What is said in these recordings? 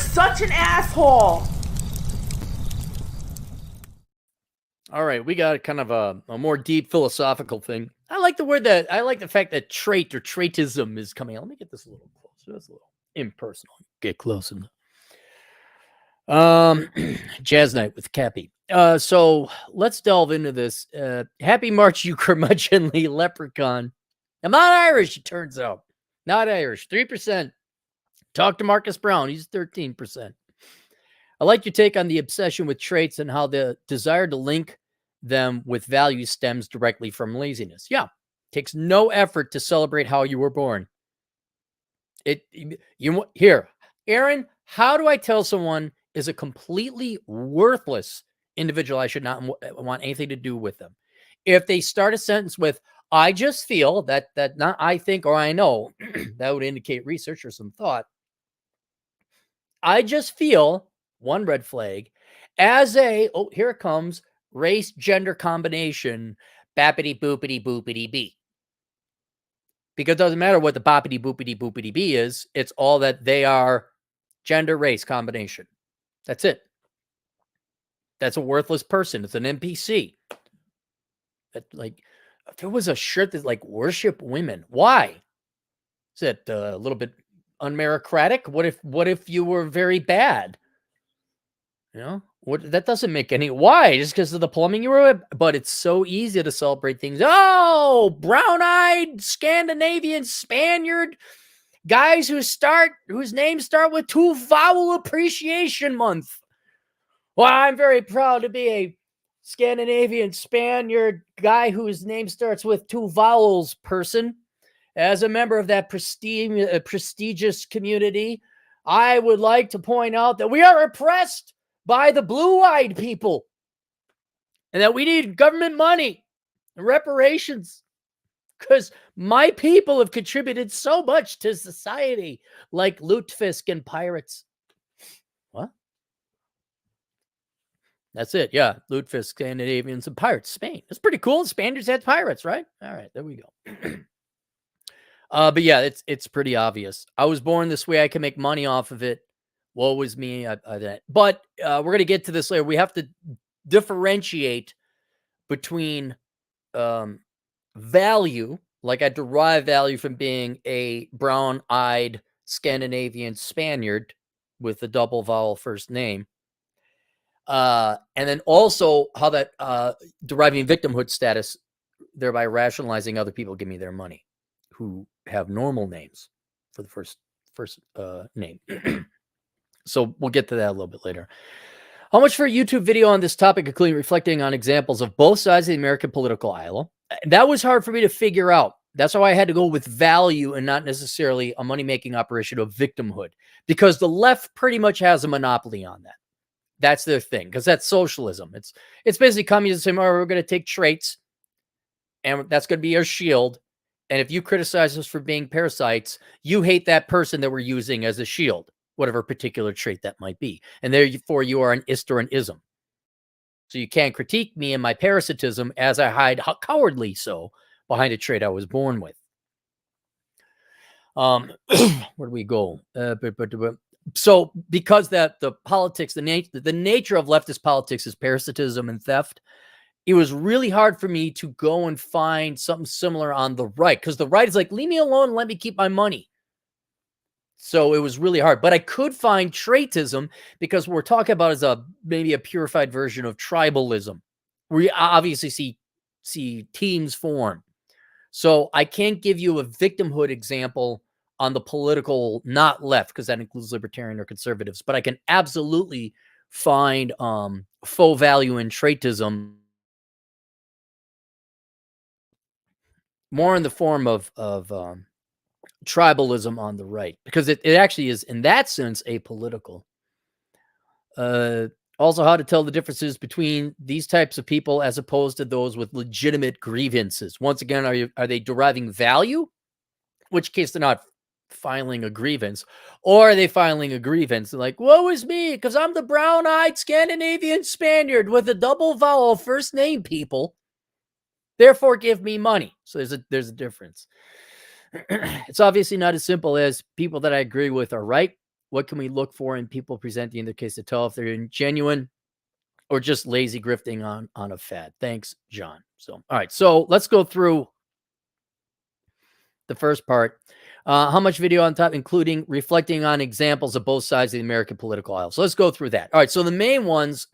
such an asshole. All right, we got kind of a more deep philosophical thing. I like the fact that trait or traitism is coming out. Let me get this a little closer. That's a little impersonal. Get close enough. Jazz night with Cappy. So let's delve into this. Happy March, you curmudgeonly leprechaun. I'm not Irish, it turns out. Not Irish. 3%. Talk to Marcus Brown. He's 13%. I like your take on the obsession with traits and how the desire to link them with value stems directly from laziness. Yeah. Takes no effort to celebrate how you were born. Here, Aaron, how do I tell someone is a completely worthless individual I should not want anything to do with them? If they start a sentence with, I just feel that not I think or I know, that would indicate research or some thought. I just feel, one red flag, as here it comes, race, gender combination, bappity boopity boopity bee. Because it doesn't matter what the boppity boopity boopity bee is, it's all that they are gender, race combination. That's it. That's a worthless person. It's an NPC. That, like, if there was a shirt that like worship women, why? Is it a little bit unmeritocratic? What if you were very bad? You know, that doesn't make any. Why? Just because of the plumbing you were with? But it's so easy to celebrate things. Oh, brown-eyed Scandinavian Spaniard guys whose names start with 2 vowel appreciation month. Well, I'm very proud to be a Scandinavian Spaniard guy whose name starts with 2 vowels person. As a member of that prestigious community, I would like to point out that we are oppressed by the blue-eyed people and that we need government money and reparations because my people have contributed so much to society, like lutefisk and pirates. What? That's it. Yeah. Lutefisk, Scandinavians, and pirates. Spain. That's pretty cool. The Spaniards had pirates, right? All right. There we go. But yeah, it's pretty obvious. I was born this way. I can make money off of it. Woe was me. But we're going to get to this later. We have to differentiate between value, like I derive value from being a brown-eyed Scandinavian Spaniard with a double vowel first name. And then also how that deriving victimhood status, thereby rationalizing other people give me their money who have normal names for the first name. So we'll get to that a little bit later. How much for a YouTube video on this topic, including reflecting on examples of both sides of the American political aisle? That was hard for me to figure out. That's why I had to go with value and not necessarily a money-making operation of victimhood, because the left pretty much has a monopoly on that. That's their thing, because that's socialism. It's basically communism saying, oh, we're going to take traits, and that's going to be our shield. And if you criticize us for being parasites, you hate that person that we're using as a shield, whatever particular trait that might be. And therefore, you are an ist or an ism. So you can't critique me and my parasitism as I hide cowardly so behind a trait I was born with. Where do we go? So because the politics, the nature of leftist politics is parasitism and theft, it was really hard for me to go and find something similar on the right, because the right is like, leave me alone and let me keep my money. So it was really hard, but I could find traitism because what we're talking about is maybe a purified version of tribalism. We obviously see teams form. So I can't give you a victimhood example on the political, not left, because that includes libertarian or conservatives, but I can absolutely find faux value in traitism more in the form of tribalism on the right, because it actually is in that sense apolitical. Also, how to tell the differences between these types of people as opposed to those with legitimate grievances. Once again, are they deriving value? In which case they're not filing a grievance, or are they filing a grievance like, woe is me because I'm the brown-eyed Scandinavian Spaniard with a double vowel first name people, therefore give me money. So there's a difference. It's obviously not as simple as people that I agree with are right What can we look for in people presenting their case to tell if they're genuine or just lazy grifting on a fad? Thanks, John. So, all right. So let's go through the first part. How much video on top, including reflecting on examples of both sides of the American political aisle? So let's go through that. All right. So the main ones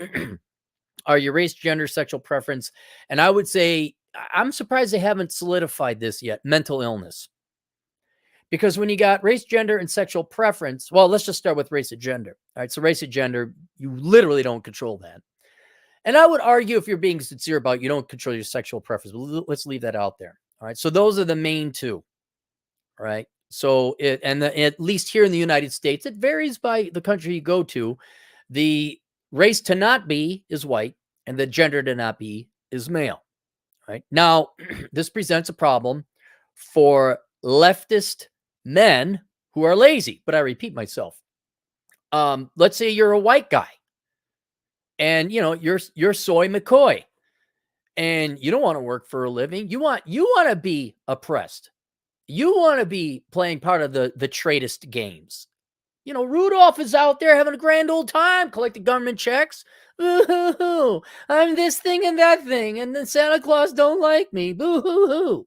are your race, gender, sexual preference. And I would say, I'm surprised they haven't solidified this yet. Mental illness. Because when you got race, gender, and sexual preference, well, let's just start with race and gender. All right. So race and gender, you literally don't control that. And I would argue, if you're being sincere about it, you don't control your sexual preference. Let's leave that out there. All right. So those are the main two. All right. So at least here in the United States, it varies by the country you go to. The race to not be is white, and the gender to not be is male. Right now, this presents a problem for leftist men who are lazy. But I repeat myself. Let's say you're a white guy, and you're Soy McCoy, and you don't want to work for a living. You want to be oppressed. You want to be playing part of the Traitist games. Rudolph is out there having a grand old time, collecting government checks. Boo-hoo-hoo. I'm this thing and that thing, and then Santa Claus don't like me. Boo-hoo-hoo.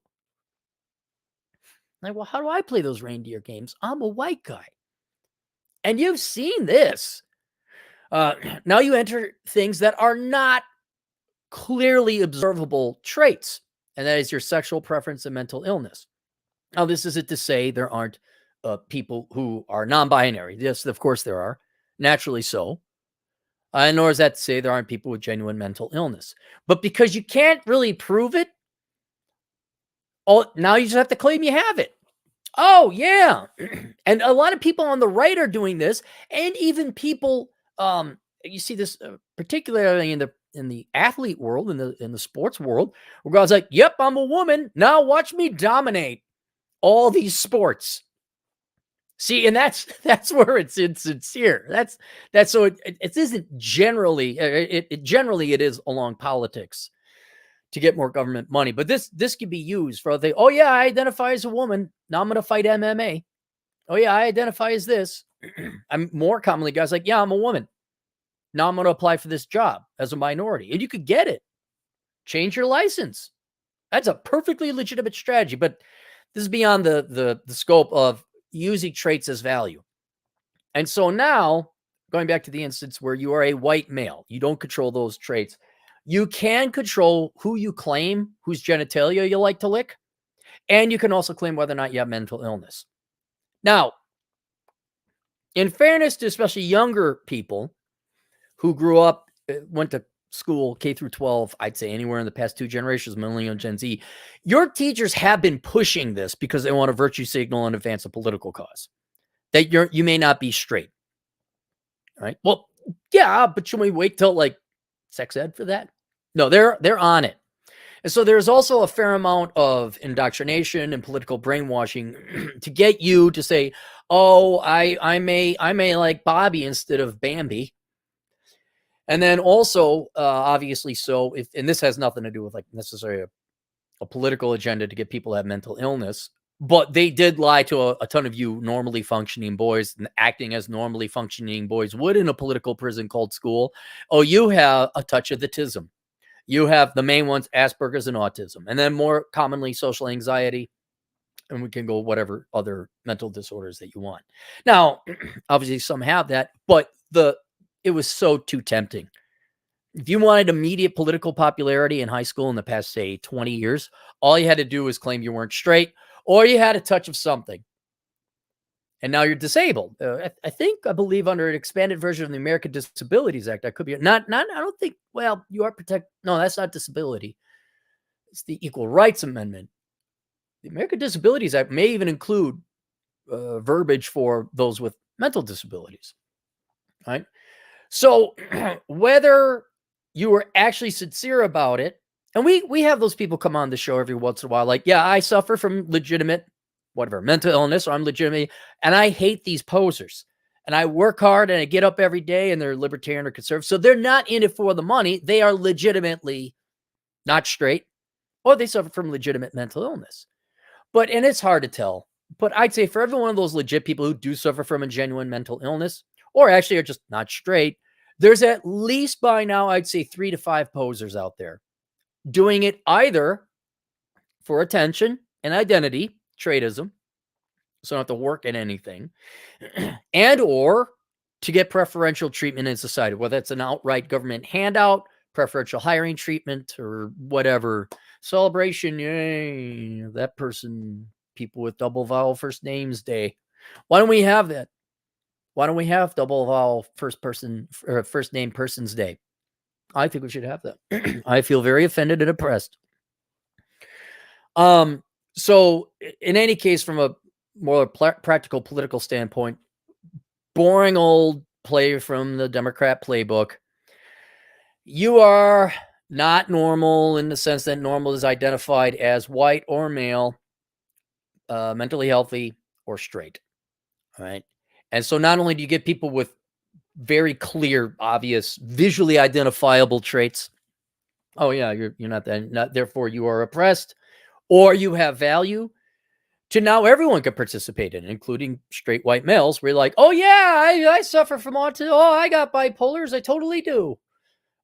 Like, well, how do I play those reindeer games? I'm a white guy. And you've seen this. Now you enter things that are not clearly observable traits, and that is your sexual preference and mental illness. Now, this isn't to say there aren't people who are non-binary. Yes, of course there are, naturally so. Nor is that to say there aren't people with genuine mental illness. But because you can't really prove it, now you just have to claim you have it. Oh, yeah. And a lot of people on the right are doing this, and even people, you see this particularly in the athlete world, in the sports world, where guys like, yep, I'm a woman. Now watch me dominate all these sports. See, and that's where it's insincere. That's so it isn't generally generally it is along politics to get more government money, but this could be used for oh yeah, I identify as a woman. Now I'm going to fight MMA. Oh yeah, I identify as this. I'm more commonly guys like, yeah, I'm a woman. Now I'm going to apply for this job as a minority, and you could get it. Change your license. That's a perfectly legitimate strategy, but this is beyond the scope of using traits as value. And so now, going back to the instance where you are a white male, you don't control those traits. You can control who you claim, whose genitalia you like to lick, and you can also claim whether or not you have mental illness. Now, in fairness to especially younger people who grew up, went to school K through 12, I'd say anywhere in the past 2 generations, millennial, Gen Z, your teachers have been pushing this because they want to virtue signal and advance a political cause. That you may not be straight. All right. Well, yeah, but should we wait till like sex ed for that? No, they're on it. And so there's also a fair amount of indoctrination and political brainwashing to get you to say, oh, I may like Bobby instead of Bambi. And then also, obviously, so and this has nothing to do with like necessarily a political agenda to get people to have mental illness, but they did lie to a ton of you normally functioning boys and acting as normally functioning boys would in a political prison called school. Oh, you have a touch of autism. You have the main ones, Asperger's and autism, and then more commonly social anxiety. And we can go whatever other mental disorders that you want. Now, obviously some have that, but it was so too tempting. If you wanted immediate political popularity in high school in the past, say, 20 years, all you had to do was claim you weren't straight or you had a touch of something. And now you're disabled. I believe under an expanded version of the American Disabilities Act, I could be not, I don't think, well, you are protected. No, that's not disability. It's the Equal Rights Amendment. The American Disabilities Act may even include verbiage for those with mental disabilities. Right? So whether you were actually sincere about it, and we have those people come on the show every once in a while, like, yeah, I suffer from legitimate, whatever, mental illness, or I'm legitimate, and I hate these posers. And I work hard and I get up every day, and they're libertarian or conservative. So they're not in it for the money. They are legitimately not straight, or they suffer from legitimate mental illness. And it's hard to tell But I'd say for every one of those legit people who do suffer from a genuine mental illness, or actually are just not straight, there's at least by now, I'd say 3 to 5 posers out there doing it either for attention and identity, Traitism, so don't have to work at anything, and or to get preferential treatment in society, whether it's an outright government handout, preferential hiring treatment, or whatever. Celebration, yay, that person, people with double vowel first names day. Why don't we have that? Why don't we have double vowel first name persons day? I think we should have that. I feel very offended and oppressed. So in any case, from a more practical political standpoint, boring old play from the Democrat playbook. You are not normal in the sense that normal is identified as white or male, mentally healthy or straight. All right. And so not only do you get people with very clear, obvious, visually identifiable traits. Oh yeah, you're not that, not therefore you are oppressed or you have value. To now everyone can participate in, including straight white males. We're like, oh yeah, I suffer from autism. Oh, I got bipolars. I totally do.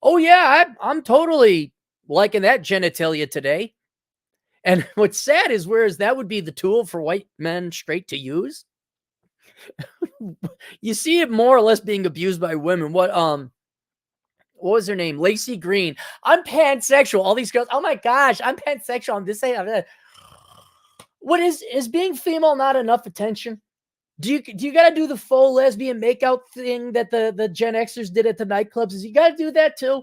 Oh yeah, I'm totally liking that genitalia today. And what's sad is, whereas that would be the tool for white men straight to use, you see it more or less being abused by women. What was her name? Lacey Green. I'm pansexual. All these girls. Oh my gosh, I'm pansexual. I'm this. I'm that. What is being female not enough attention? Do you got to do the faux lesbian makeout thing that the Gen Xers did at the nightclubs? You got to do that too?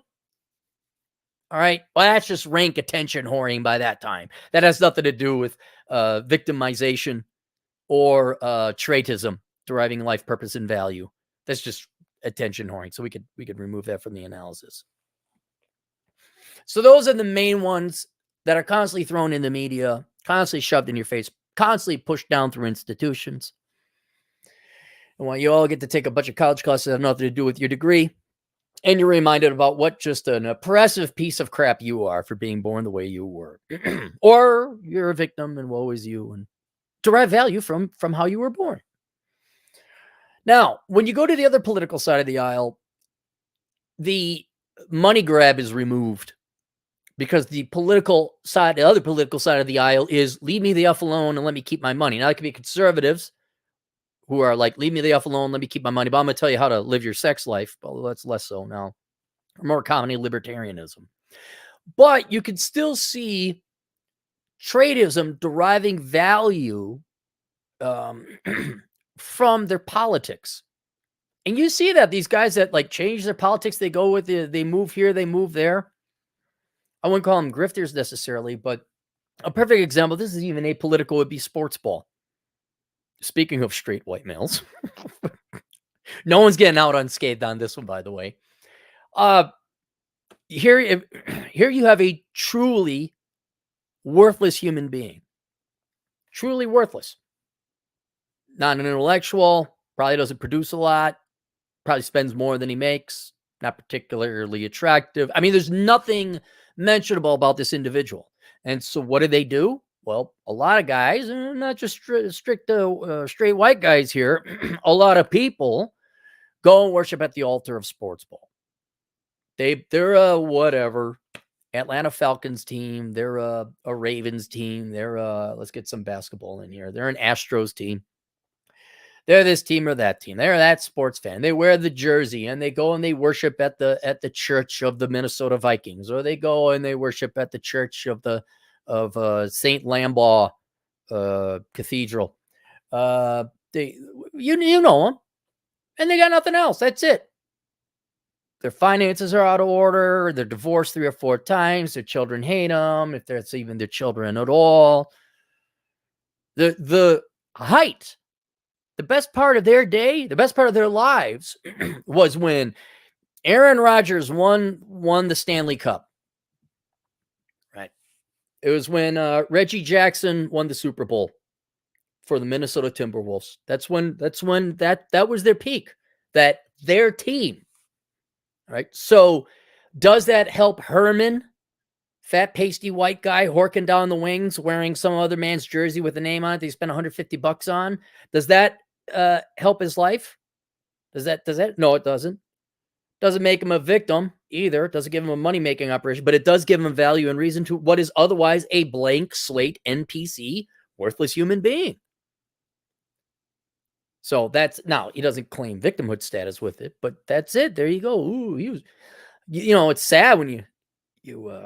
All right. Well, that's just rank attention whoring by that time. That has nothing to do with victimization or Traitism, deriving life purpose and value. That's just attention whoring. So we could remove that from the analysis. So those are the main ones that are constantly thrown in the media, constantly shoved in your face, constantly pushed down through institutions. And while you all get to take a bunch of college classes that have nothing to do with your degree, and you're reminded about what just an oppressive piece of crap you are for being born the way you were. Or you're a victim and woe is you, and derive value from how you were born. Now, when you go to the other political side of the aisle, the money grab is removed. Because the other political side of the aisle is leave me the F alone and let me keep my money. Now, it could be conservatives who are like, leave me the F alone, let me keep my money, but I'm going to tell you how to live your sex life. Well, that's less so now. More commonly libertarianism. But you can still see Traitism deriving value from their politics. And you see that these guys that like change their politics, they go with they move here, they move there. I wouldn't call them grifters necessarily, but a perfect example, this is even apolitical, would be sports ball. Speaking of straight white males, no one's getting out unscathed on this one, by the way. Here you have a truly worthless human being. Truly worthless. Not an intellectual, probably doesn't produce a lot, probably spends more than he makes, not particularly attractive. I mean, there's nothing mentionable about this individual. And so what do? Well, a lot of guys, not just straight white guys here, a lot of people go and worship at the altar of sports ball. They're a whatever, Atlanta Falcons team. They're a Ravens team. They're let's get some basketball in here. They're an Astros team. They're this team or that team. They're that sports fan. They wear the jersey and they go and they worship at the church of the Minnesota Vikings, or they go and they worship at the church of St. Lambaugh Cathedral. You know them, and they got nothing else. That's it. Their finances are out of order. They're divorced 3 or 4 times. Their children hate them, if that's even their children at all. The height. The best part of their day, the best part of their lives was when Aaron Rodgers won the Stanley Cup. Right. It was when Reggie Jackson won the Super Bowl for the Minnesota Timberwolves. That's when that was their peak. That their team. Right. So does that help Herman fat, pasty white guy horking down the wings, wearing some other man's jersey with a name on it that he spent $150 on. Does that help his life? Does that? No, it doesn't. Doesn't make him a victim either. Doesn't give him a money-making operation, but it does give him value and reason to what is otherwise a blank slate NPC, worthless human being. So that's, now he doesn't claim victimhood status with it, but that's it. There you go. Ooh, he was, it's sad when you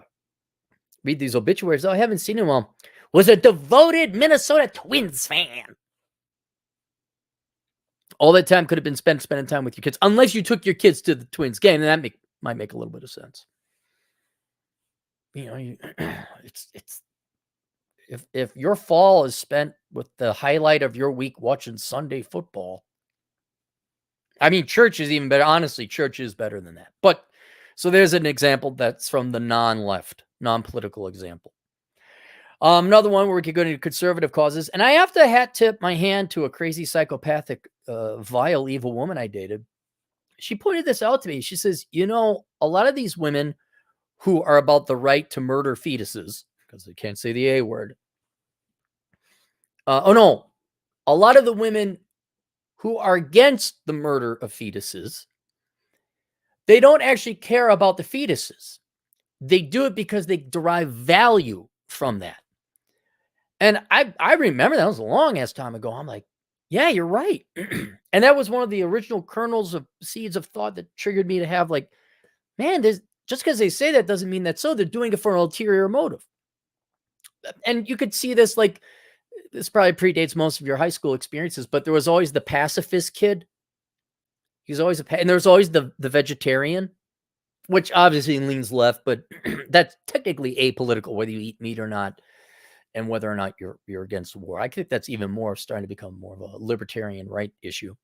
read these obituaries. Oh, I haven't seen him. Well, was a devoted Minnesota Twins fan. All that time could have been spent spending time with your kids, unless you took your kids to the Twins game, and that might make a little bit of sense. It's if your fall is spent with the highlight of your week watching Sunday football, I mean, church is even better. Honestly, church is better than that. But so there's an example that's from the non-left, non-political example. Another one where we could go into conservative causes, and I have to hat tip my hand to a crazy, psychopathic, vile, evil woman I dated. She pointed this out to me. She says, a lot of these women who are about the right to murder fetuses, because they can't say the A word. A lot of the women who are against the murder of fetuses, they don't actually care about the fetuses. They do it because they derive value from that. And I remember that was a long ass time ago. I'm like, yeah, you're right. And that was one of the original kernels of seeds of thought that triggered me to have like, man, just because they say that doesn't mean that's so. They're doing it for an ulterior motive. And you could see this, like, this probably predates most of your high school experiences, but there was always the pacifist kid. He was always and there was always the vegetarian, which obviously leans left, but that's technically apolitical, whether you eat meat or not, and whether or not you're against war. I think that's even more starting to become more of a libertarian right issue.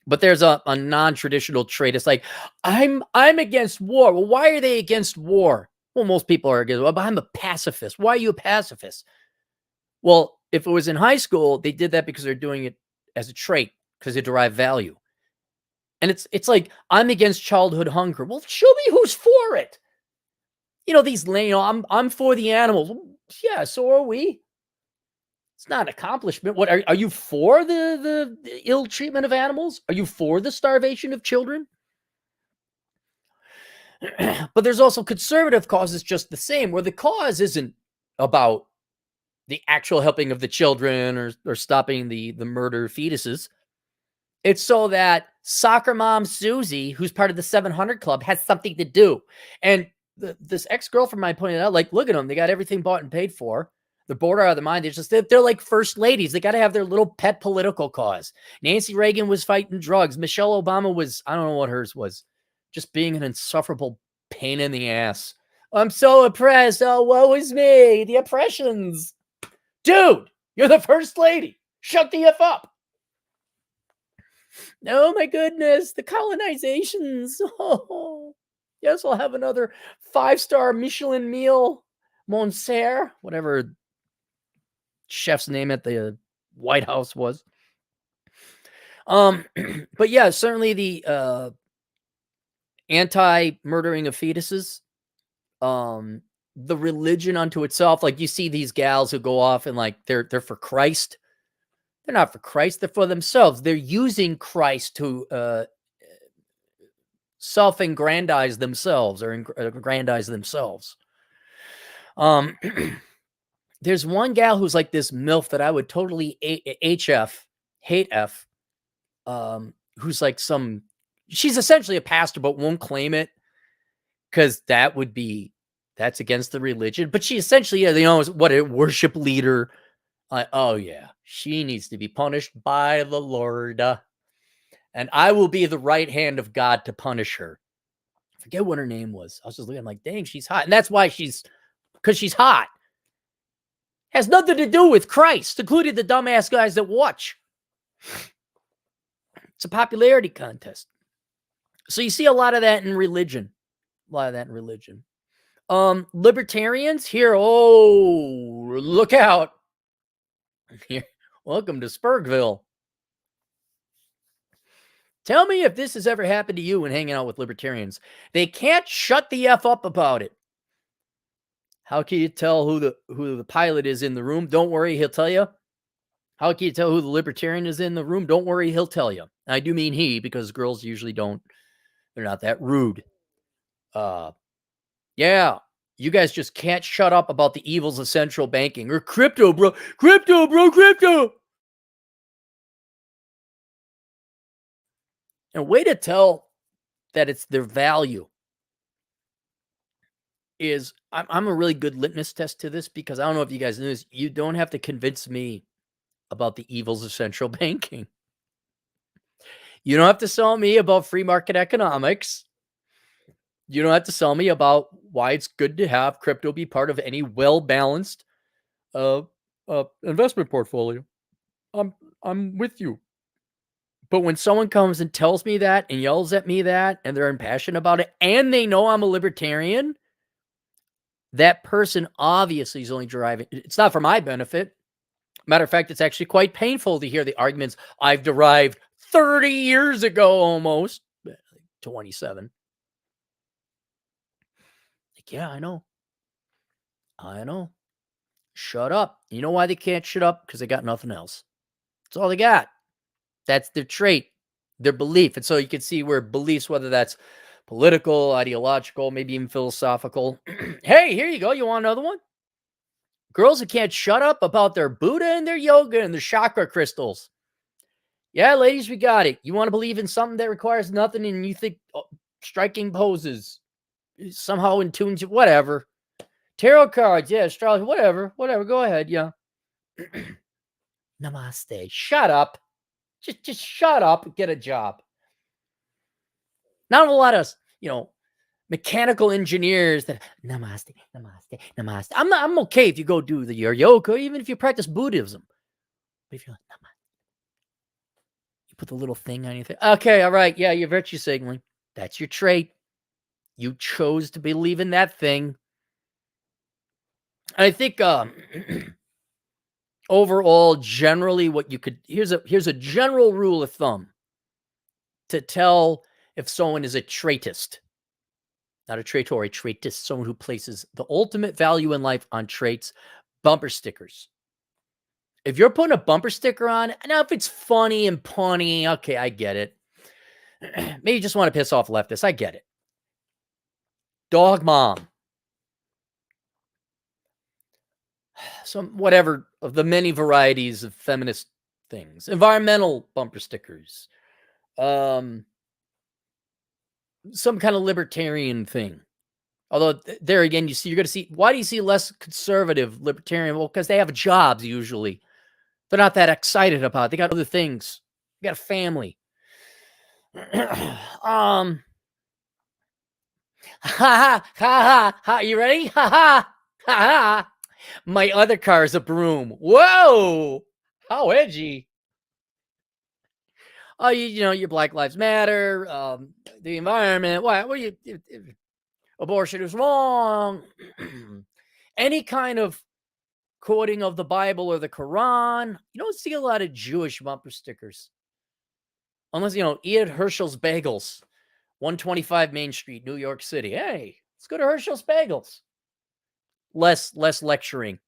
But there's a non-traditional trait. It's like, I'm against war. Well, why are they against war? Well, most people are against war, but I'm a pacifist. Why are you a pacifist? Well, if it was in high school, they did that because they're doing it as a trait, because they derive value. And it's like, I'm against childhood hunger. Well, show me who's for it. I'm for the animals. Yeah, so are we. It's not an accomplishment. What are you for the ill treatment of animals? Are you for the starvation of children? But there's also conservative causes just the same, where the cause isn't about the actual helping of the children or stopping the murder of fetuses. It's so that soccer mom Susie, who's part of the 700 Club, has something to do. And this ex-girlfriend of mine pointed out, like, look at them. They got everything bought and paid for. They're bored out of their mind. They're like first ladies. They got to have their little pet political cause. Nancy Reagan was fighting drugs. Michelle Obama was, I don't know what hers was, just being an insufferable pain in the ass. I'm so oppressed. Oh, woe is me. The oppressions. Dude, you're the first lady. Shut the F up. Oh my goodness, the colonizations. Oh, yes, I'll have another 5-star Michelin meal, Monsieur, whatever chef's name at the White House was. But yeah, certainly the anti-murdering of fetuses, the religion unto itself. Like, you see these gals who go off and like they're for Christ. They're not for Christ. They're for themselves. They're using Christ to self-aggrandize themselves or aggrandize themselves. There's one gal who's like this MILF that I would totally hate F, who's like she's essentially a pastor, but won't claim it because that's against the religion. But she essentially, is what a worship leader. Oh yeah, she needs to be punished by the Lord. And I will be the right hand of God to punish her. I forget what her name was. I was just looking, I'm like, dang, she's hot. And that's why because she's hot. Has nothing to do with Christ, including the dumbass guys that watch. It's a popularity contest. So you see a lot of that in religion. Libertarians here. Oh, look out. Here. Welcome to Spurgville. Tell me if this has ever happened to you when hanging out with libertarians. They can't shut the F up about it. How can you tell who the pilot is in the room? Don't worry, he'll tell you. How can you tell who the libertarian is in the room? Don't worry, he'll tell you. I do mean he, because girls usually don't. They're not that rude. Yeah, you guys just can't shut up about the evils of central banking or crypto, bro. Crypto, bro, crypto. And way to tell that it's their value is I'm a really good litmus test to this, because I don't know if you guys know this. You don't have to convince me about the evils of central banking. You don't have to sell me about free market economics. You don't have to sell me about why it's good to have crypto be part of any well-balanced investment portfolio. I'm with you. But when someone comes and tells me that and yells at me that, and they're impassioned about it, and they know I'm a libertarian, that person obviously is only deriving. It's not for my benefit. Matter of fact, it's actually quite painful to hear the arguments I've derived 30 years ago, almost 27. Like, yeah, I know. Shut up. You know why they can't shut up? Because they got nothing else. That's all they got. That's their trait, their belief. And so you can see where beliefs, whether that's political, ideological, maybe even philosophical. Hey, here you go. You want another one? Girls who can't shut up about their Buddha and their yoga and their chakra crystals. Yeah, ladies, we got it. You want to believe in something that requires nothing, and you think striking poses somehow in tune to whatever. Tarot cards, yeah, astrology, whatever. Go ahead, yeah. Namaste. Shut up. Just shut up and get a job. Not a lot of, mechanical engineers that namaste. I'm okay if you go do your yoga, even if you practice Buddhism. But if you're like, you put the little thing on your thing. Okay, all right. Yeah, you're virtue signaling. That's your trait. You chose to believe in that thing. I think overall, generally, what you could here's a general rule of thumb to tell if someone is a traitist. Not a traitor, a traitist, someone who places the ultimate value in life on traits. Bumper stickers. If you're putting a bumper sticker on, now if it's funny and punny, okay, I get it. Maybe you just want to piss off leftists. I get it. Dog mom. Some whatever of the many varieties of feminist things. Environmental bumper stickers. Some kind of libertarian thing. Although there again, you're going to see, why do you see less conservative libertarian? Well, because they have jobs usually. They're not that excited about it. They got other things. They got a family. Ha ha ha ha. You ready? Ha ha ha ha. My other car is a broom. Whoa! How edgy. Oh, your Black Lives Matter, the environment. What are you? Abortion is wrong. Any kind of quoting of the Bible or the Quran. You don't see a lot of Jewish bumper stickers. Unless, eat at Herschel's Bagels, 125 Main Street, New York City. Hey, let's go to Herschel's Bagels. Less lecturing.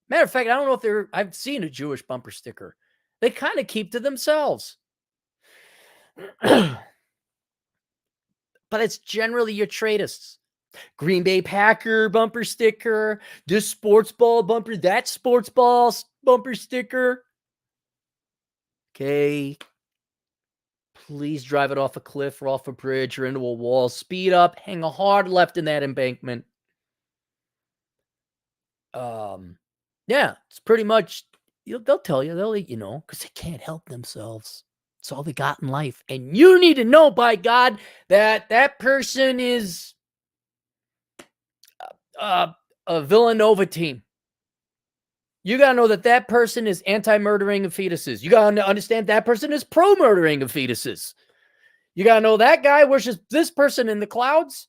Matter of fact, I don't know if I've seen a Jewish bumper sticker. They kind of keep to themselves. But it's generally your traitists. Green Bay Packer bumper sticker, this sports ball bumper, that sports ball bumper sticker. Okay. Please drive it off a cliff or off a bridge or into a wall. Speed up, hang a hard left in that embankment. Yeah, it's pretty much, they'll tell you, they'll let you know, because they can't help themselves. It's all they got in life. And you need to know, by God, that person is a Villanova team. You got to know that person is anti-murdering of fetuses. You got to understand that person is pro-murdering of fetuses. You got to know that guy worships this person in the clouds.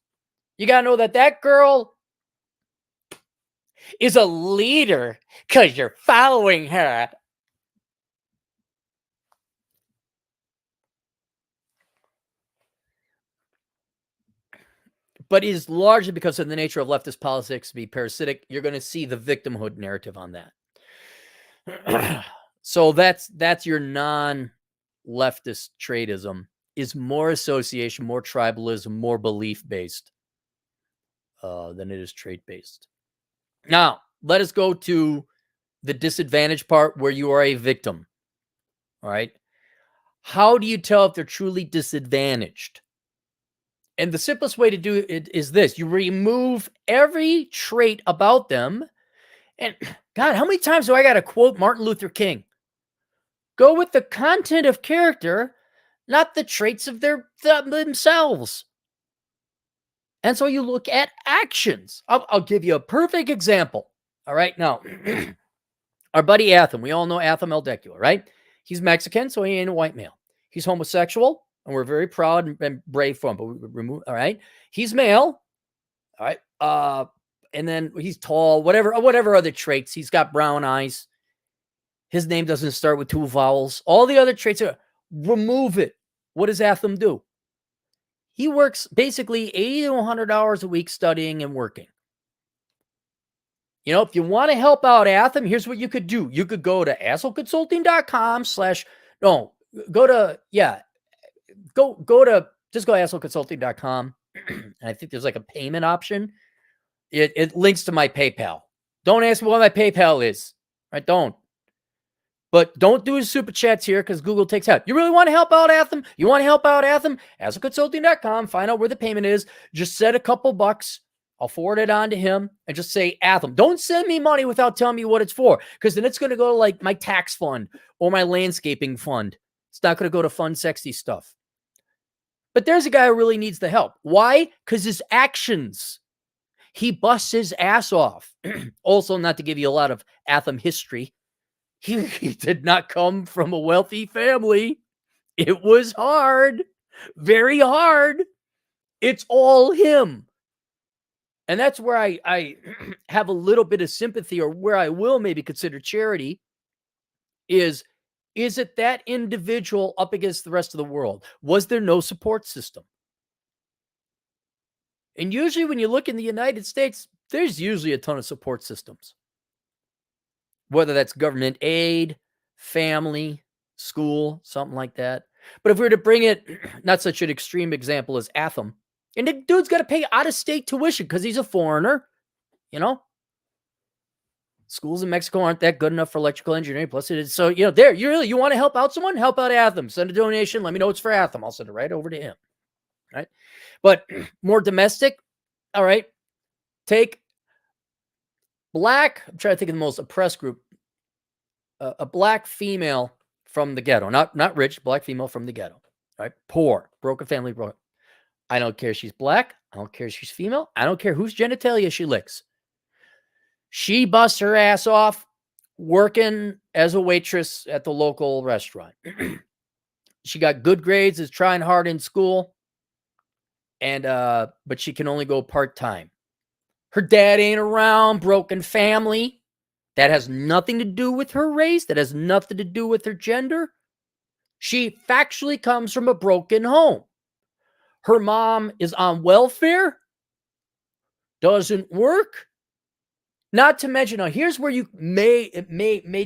You got to know that girl is a leader because you're following her. but it is largely because of the nature of leftist politics to be parasitic. You're going to see the victimhood narrative on that. So that's your non-leftist Traitism, is more association, more tribalism, more belief-based than it is trait-based. Now, let us go to the disadvantage part where you are a victim. All right. How do you tell if they're truly disadvantaged? And the simplest way to do it is this: you remove every trait about them. And God, how many times do I got to quote Martin Luther King? Go with the content of character, not the traits of themselves. And so you look at actions. I'll give you a perfect example. All right. Now, our buddy Atham, we all know Atham Eldecula, right? He's Mexican, so he ain't a white male. He's homosexual, and we're very proud and brave for him, but we remove, all right? He's male, all right? And then he's tall, whatever other traits. He's got brown eyes. His name doesn't start with 2 vowels. All the other traits remove it. What does Atham do? He works basically 80 to 100 hours a week studying and working. You know, if you want to help out Atham, here's what you could do. You could go to assholeconsulting.com just go to assholeconsulting.com. And I think there's like a payment option. It links to my PayPal. Don't ask me what my PayPal is. Right? Don't. But don't do super chats here because Google takes out. You really want to help out Atham? You want to help out Atham? assholeconsulting.com. Find out where the payment is. Just set a couple bucks. I'll forward it on to him and just say, Atham, don't send me money without telling me what it's for, because then it's going to go to like my tax fund or my landscaping fund. It's not going to go to fun, sexy stuff. But there's a guy who really needs the help. Why? Because his actions. He busts his ass off. Also, not to give you a lot of Atham history, he did not come from a wealthy family. It was hard, very hard. It's all him. And that's where I have a little bit of sympathy, or where I will maybe consider charity, is it that individual up against the rest of the world? Was there no support system? And usually when you look in the United States, there's usually a ton of support systems. Whether that's government aid, family, school, something like that. But if we were to bring it, not such an extreme example as Atham, and the dude's got to pay out-of-state tuition because he's a foreigner, you know? Schools in Mexico aren't that good enough for electrical engineering. Plus, it is. So, you know, you want to help out someone? Help out Atham. Send a donation. Let me know it's for Atham. I'll send it right over to him. Right? But more domestic, all right, take black, I'm trying to think of the most oppressed group, a black female from the ghetto, not rich, black female from the ghetto, right? Poor, broken family, broken. I don't care if she's black. I don't care if she's female. I don't care whose genitalia she licks. She busts her ass off working as a waitress at the local restaurant. She got good grades, is trying hard in school, and but she can only go part-time. Her dad ain't around, broken family. That has nothing to do with her race. That has nothing to do with her gender. She factually comes from a broken home. Her mom is on welfare, doesn't work. Not to mention, now here's where you may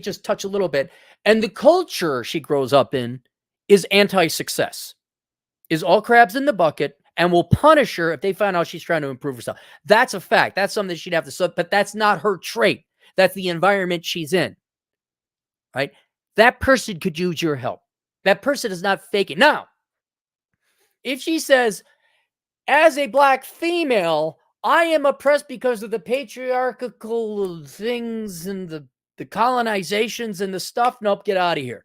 just touch a little bit. And the culture she grows up in is anti-success, is all crabs in the bucket, and will punish her if they find out she's trying to improve herself. That's a fact. That's something she'd have to, but that's not her trait. That's the environment she's in, right? That person could use your help. That person is not faking. Now, if she says, as a black female, I am oppressed because of the patriarchal things and the colonizations and the stuff. Nope, get out of here.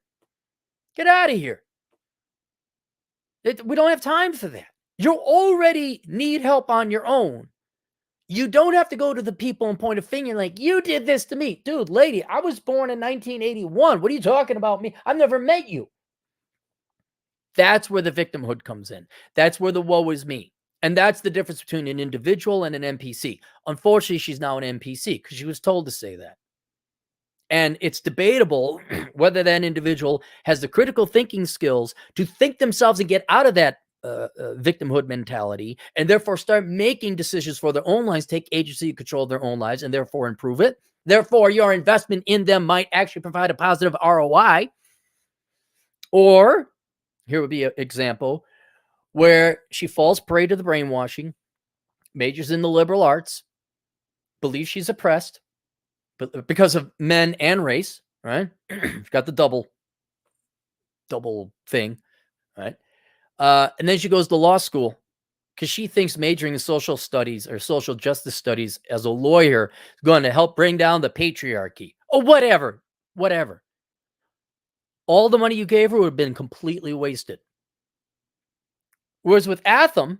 Get out of here. We don't have time for that. You already need help on your own. You don't have to go to the people and point a finger like, you did this to me. Dude, lady, I was born in 1981. What are you talking about me? I've never met you. That's where the victimhood comes in. That's where the woe is me. And that's the difference between an individual and an NPC. Unfortunately, she's now an NPC because she was told to say that. And it's debatable whether that individual has the critical thinking skills to think themselves and get out of that victimhood mentality, and therefore start making decisions for their own lives, take agency and control their own lives, and therefore improve it. Therefore, your investment in them might actually provide a positive ROI. Or here would be an example where she falls prey to the brainwashing, majors in the liberal arts, believes she's oppressed but because of men and race, right? She's got the double thing, right? And then she goes to law school because she thinks majoring in social studies or social justice studies as a lawyer is going to help bring down the patriarchy or whatever. All the money you gave her would have been completely wasted. Whereas with Atham,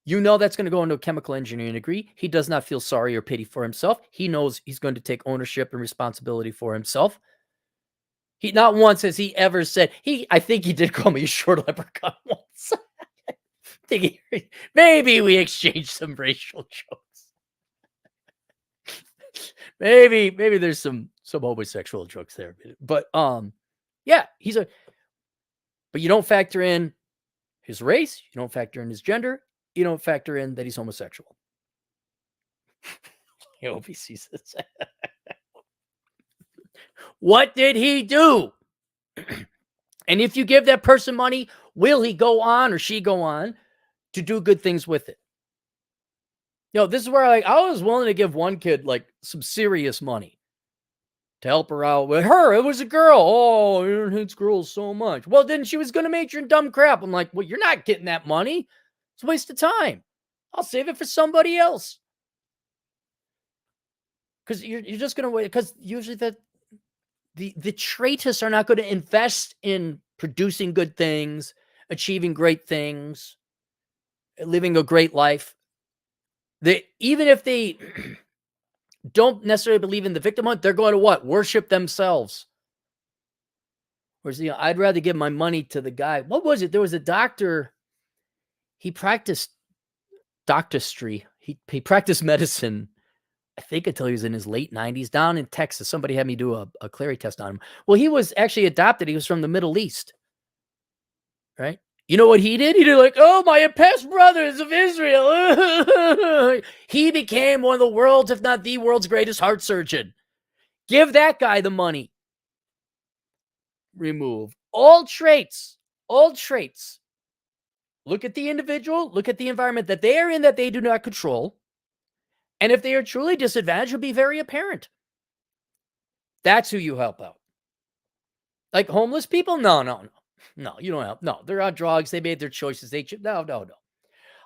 you know that's going to go into a chemical engineering degree. He does not feel sorry or pity for himself. He knows he's going to take ownership and responsibility for himself. He not once has he ever said, I think he did call me a short leprechaun once. Maybe we exchanged some racial jokes. Maybe there's some homosexual jokes there. But yeah, but you don't factor in his race, you don't factor in his gender, you don't factor in that he's homosexual. I hope he sees this. What did he do? And if you give that person money, will he go on or she go on to do good things with it? This is where I was willing to give one kid like some serious money to help her out with her. It was a girl. Oh, Aaron hates girls so much. Well, then she was going to major in dumb crap. I'm like, well, you're not getting that money. It's a waste of time. I'll save it for somebody else. Because you're just going to wait. Because usually the traitists are not going to invest in producing good things, achieving great things, living a great life. Even if they don't necessarily believe in the victimhood, they're going to what? Worship themselves. Whereas, I'd rather give my money to the guy. What was it? There was a doctor. He practiced doctorstry. He practiced medicine, I think, until he was in his late 90s down in Texas. Somebody had me do a Clary test on him. Well, he was actually adopted. He was from the Middle East, right? You know what he did? He did like, oh, my oppressed brothers of Israel. He became one of the world's, if not the world's greatest heart surgeon. Give that guy the money. Remove all traits. Look at the individual. Look at the environment that they are in that they do not control. And if they are truly disadvantaged, it'll be very apparent. That's who you help out. Like homeless people? No, you don't help. No, they're on drugs. They made their choices. No.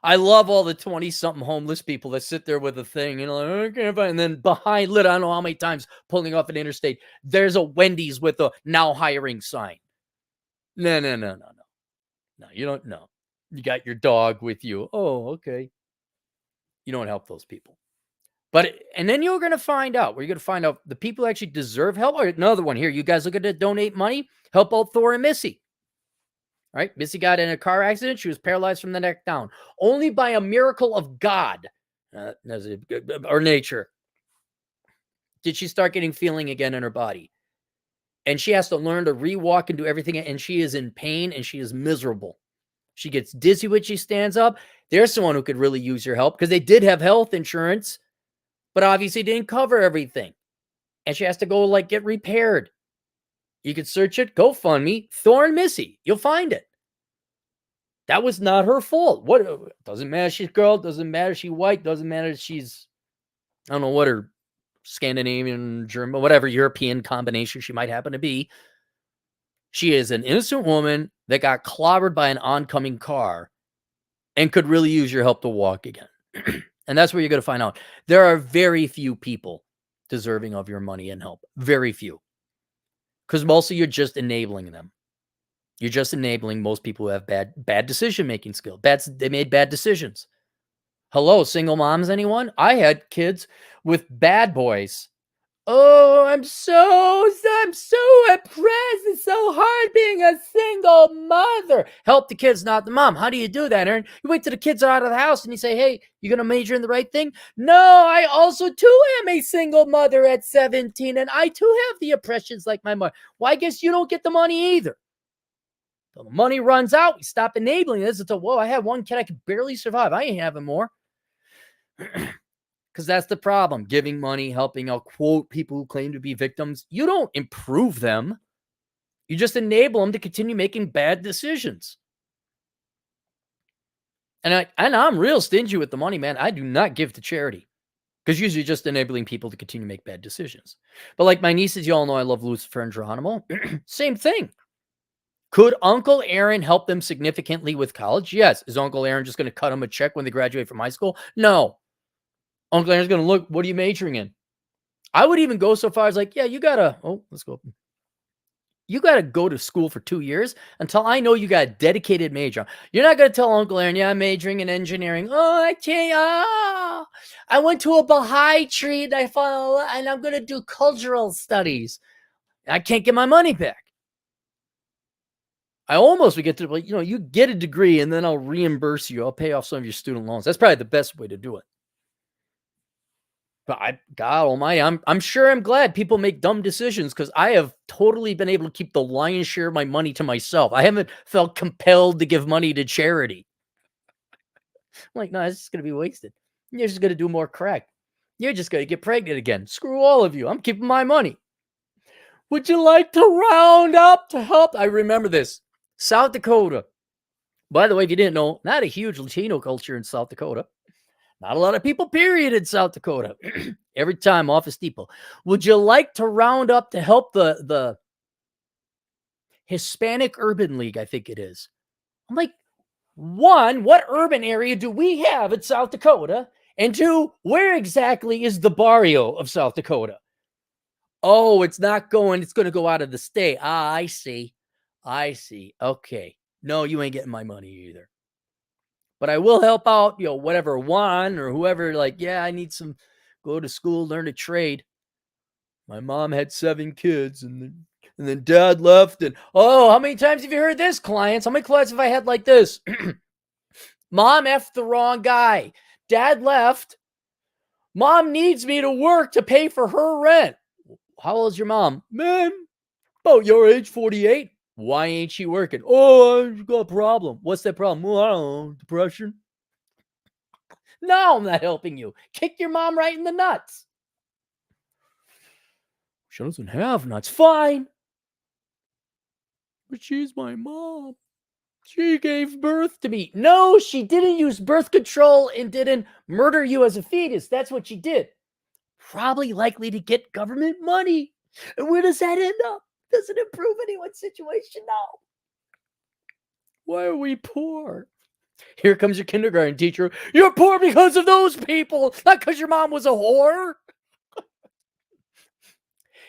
I love all the 20-something homeless people that sit there with a thing, and then behind, I don't know how many times pulling off an interstate, there's a Wendy's with a now hiring sign. No. No, you don't know. You got your dog with you. Oh, okay. You don't help those people. And then you're going to find out the people who actually deserve help. Or another one here. You guys looking to donate money? Help out Thor and Missy. All right. Missy got in a car accident. She was paralyzed from the neck down. Only by a miracle of God or nature did she start getting feeling again in her body. And she has to learn to re-walk and do everything. And she is in pain and she is miserable. She gets dizzy when she stands up. There's someone who could really use your help because they did have health insurance, but obviously didn't cover everything. And she has to go get repaired. You could search it, GoFundMe, Thor and Missy. You'll find it. That was not her fault. Doesn't matter if she's girl, doesn't matter if she's white, doesn't matter if she's, I don't know what her Scandinavian, German, whatever European combination she might happen to be. She is an innocent woman that got clobbered by an oncoming car and could really use your help to walk again. And that's where you're going to find out. There are very few people deserving of your money and help. Very few. Because mostly you're just enabling them. You're just enabling most people who have bad decision-making skill. They made bad decisions. Hello, single moms, anyone? I had kids with bad boys. Oh, I'm so oppressed. It's so hard being a single mother. Help the kids, not the mom. How do you do that, Aaron? You wait till the kids are out of the house and you say, hey, you going to major in the right thing? No, I also too am a single mother at 17 and I too have the oppressions like my mother. Well, I guess you don't get the money either. Till the money runs out, we stop enabling this until, whoa, I had one kid, I could barely survive. I ain't having more. Because that's the problem. Giving money, helping out, quote, people who claim to be victims. You don't improve them. You just enable them to continue making bad decisions. And I'm real stingy with the money, man. I do not give to charity. Because usually just enabling people to continue to make bad decisions. But like my nieces, you all know I love Lucifer and Geronimo. Same thing. Could Uncle Aaron help them significantly with college? Yes. Is Uncle Aaron just going to cut them a check when they graduate from high school? No. Uncle Aaron's going to look, what are you majoring in? I would even go so far as like, yeah, you got to, let's go. You got to go to school for 2 years until I know you got a dedicated major. You're not going to tell Uncle Aaron, yeah, I'm majoring in engineering. I went to a Baha'i treat and I'm going to do cultural studies. I can't get my money back. I almost would get to, you get a degree and then I'll reimburse you. I'll pay off some of your student loans. That's probably the best way to do it. But God almighty, I'm sure I'm glad people make dumb decisions because I have totally been able to keep the lion's share of my money to myself. I haven't felt compelled to give money to charity. I'm like, no, it's just going to be wasted. You're just going to do more crack. You're just going to get pregnant again. Screw all of you. I'm keeping my money. Would you like to round up to help? I remember this. South Dakota. By the way, if you didn't know, not a huge Latino culture in South Dakota. Not a lot of people, period, in South Dakota. Every time off a steeple. Would you like to round up to help the Hispanic Urban League, I think it is? I'm like, one, what urban area do we have in South Dakota? And two, where exactly is the barrio of South Dakota? Oh, it's not going, it's going to go out of the state. I see. Okay. No, you ain't getting my money either. But I will help out, whatever, Juan or whoever, like, yeah, I need some, go to school, learn a trade. My mom had 7 kids and then dad left. And, how many times have you heard this, clients? How many clients have I had like this? Mom effed the wrong guy. Dad left. Mom needs me to work to pay for her rent. How old is your mom? Man, about your age, 48. Why ain't she working? I've got a problem. What's that problem? Well, I don't know. Depression? No, I'm not helping you. Kick your mom right in the nuts. She doesn't have nuts. Fine. But she's my mom. She gave birth to me. No, she didn't use birth control and didn't murder you as a fetus. That's what she did. Probably likely to get government money. And where does that end up? Does it improve anyone's situation? No. Why are we poor? Here comes your kindergarten teacher. You're poor because of those people, not because your mom was a whore.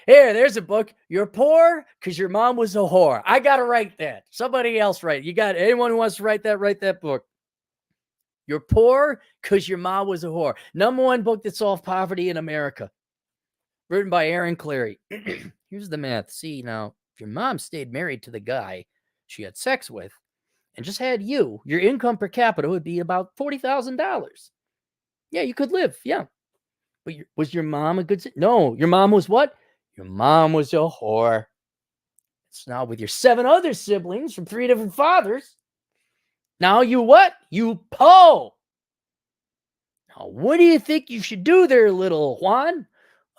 Here, there's a book. You're poor because your mom was a whore. I got to write that. Somebody else write. You got anyone who wants to write that book. You're poor because your mom was a whore. Number 1 book that solved poverty in America. Written by Aaron Clary. Here's the math. See, now, if your mom stayed married to the guy she had sex with and just had you, your income per capita would be about $40,000. Yeah, you could live. Yeah. But was your mom a good... No, your mom was what? Your mom was a whore. It's now with your 7 other siblings from 3 different fathers. Now you what? You po. Now, what do you think you should do there, little Juan?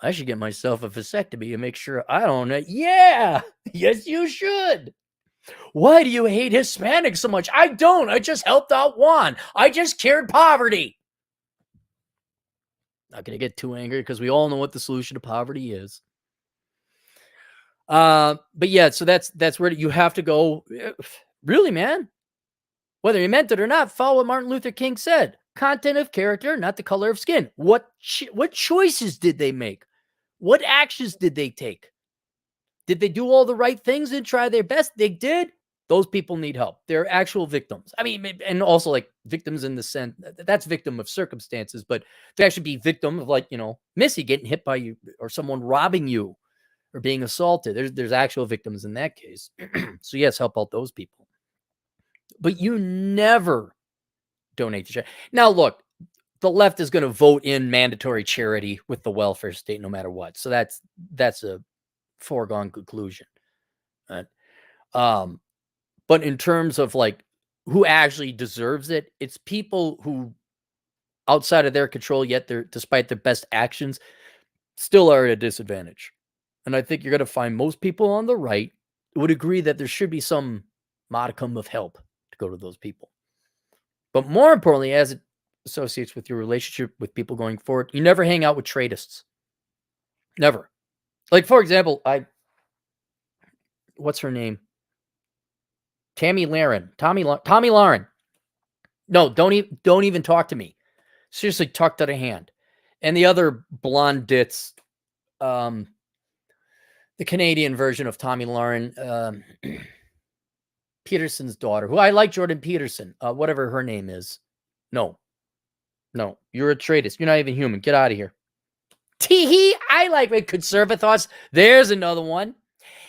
I should get myself a vasectomy and make sure I don't... Yeah, yes, you should. Why do you hate Hispanics so much? I don't. I just helped out Juan. I just cured poverty. Not going to get too angry because we all know what the solution to poverty is. But yeah, so that's where you have to go. Really, man. Whether you meant it or not, follow what Martin Luther King said. Content of character, not the color of skin. What choices did they make? What actions did they take? Did they do all the right things and try their best? They did. Those people need help. They're actual victims. I mean, and also like victims in the sense that's victim of circumstances, but to actually be victim of like, Missy getting hit by you or someone robbing you or being assaulted. There's actual victims in that case. So yes, help out those people. But you never donate to charity. Now, look, the left is going to vote in mandatory charity with the welfare state no matter what. So that's a foregone conclusion. But But in terms of like who actually deserves it, it's people who outside of their control, yet they're despite their best actions, still are at a disadvantage. And I think you're going to find most people on the right would agree that there should be some modicum of help to go to those people. But more importantly, as it associates with your relationship with people going forward, you never hang out with Traitists. Never. Like, for example, what's her name? Tommy Lauren. No, don't even talk to me. Seriously, talk to the hand. And the other blonde dits, the Canadian version of Tommy Lauren, Peterson's daughter, who I like, Jordan Peterson, whatever her name is. No, you're a traitist. You're not even human. Get out of here. Tee-hee, I like conservative thoughts. There's another one.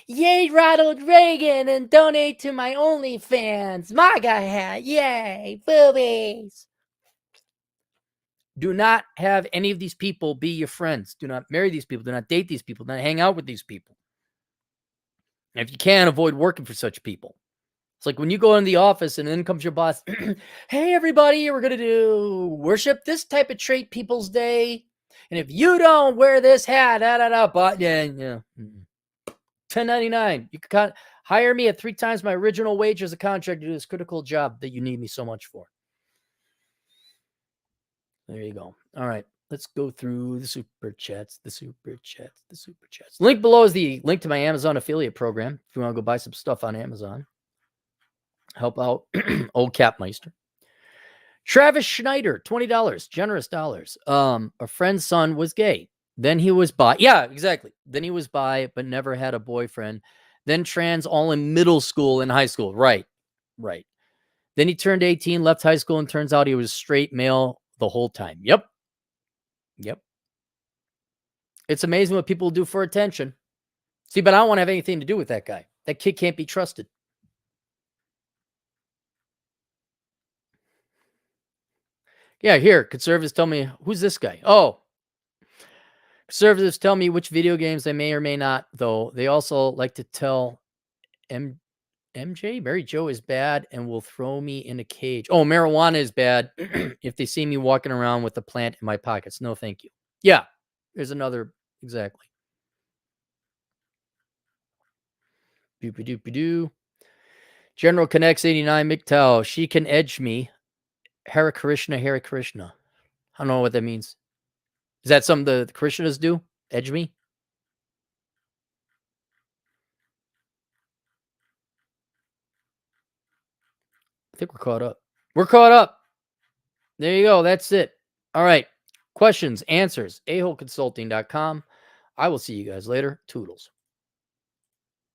Yay, Ronald Reagan, and donate to my OnlyFans. MAGA hat, yay, boobies. Do not have any of these people be your friends. Do not marry these people. Do not date these people. Do not hang out with these people. And if you can, avoid working for such people. It's like when you go in the office and then comes your boss. Hey, everybody, we're going to do worship this type of trait people's day. And if you don't wear this hat, but yeah, 1099. You can hire me at 3 times my original wage as a contractor to do this critical job that you need me so much for. There you go. All right. Let's go through the super chats. Link below is the link to my Amazon affiliate program. If you want to go buy some stuff on Amazon, help out old Capmeister. Travis Schneider, $20, generous dollars. A friend's son was gay. Then he was bi. Yeah, exactly. Then he was bi, but never had a boyfriend. Then trans all in middle school and high school. Right. Then he turned 18, left high school, and turns out he was straight male the whole time. Yep. It's amazing what people do for attention. See, but I don't want to have anything to do with that guy. That kid can't be trusted. Yeah, here, conservatives tell me, who's this guy? Oh, conservatives tell me which video games I may or may not, though. They also like to tell MJ, Mary Jo is bad and will throw me in a cage. Oh, marijuana is bad if they see me walking around with a plant in my pockets. No, thank you. Yeah, there's another, exactly. Doopy-doopy-doo. General Connects 89 MGTOW. She can edge me. Hare Krishna. I don't know what that means. Is that something the Krishnas do? Edge me? I think we're caught up. There you go. That's it. All right. Questions, answers, aholeconsulting.com. I will see you guys later. Toodles.